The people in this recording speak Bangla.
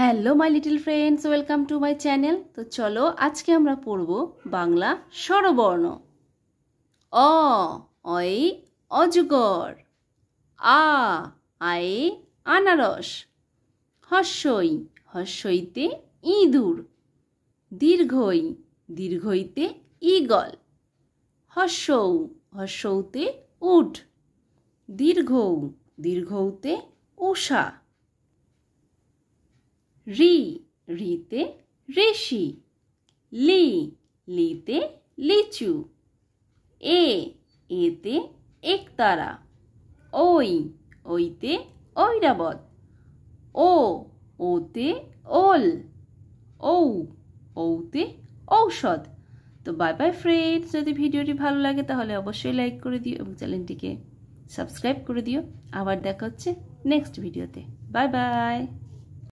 Hello my little friends, welcome to my channel. তো চলো আজকে আমরা পড়ব বাংলা স্বরবর্ণ। অ অয়ে অজগর, আ আয়ে আনারস, হস্যই হস্যইতে ইঁদুর, দীর্ঘই দীর্ঘইতে ঈগল, হস্যৌ হস্যৌতে উট, দীর্ঘৌ দীর্ঘৌতে উষা, রি রিতে ঋষি, লি লিতে লিচু, এ এতে একতারা, ওই ওইতে ঐরাবত, ও ওতে ওল, ঔ ঔতে ঔষধ। তো বাই বাই ফ্রেন্ডস, যদি ভিডিওটি ভালো লাগে তাহলে অবশ্যই লাইক করে দিও এবং চ্যানেলটিকে সাবস্ক্রাইব করে দিও। আবার দেখা হচ্ছে নেক্সট ভিডিওতে। Bye bye.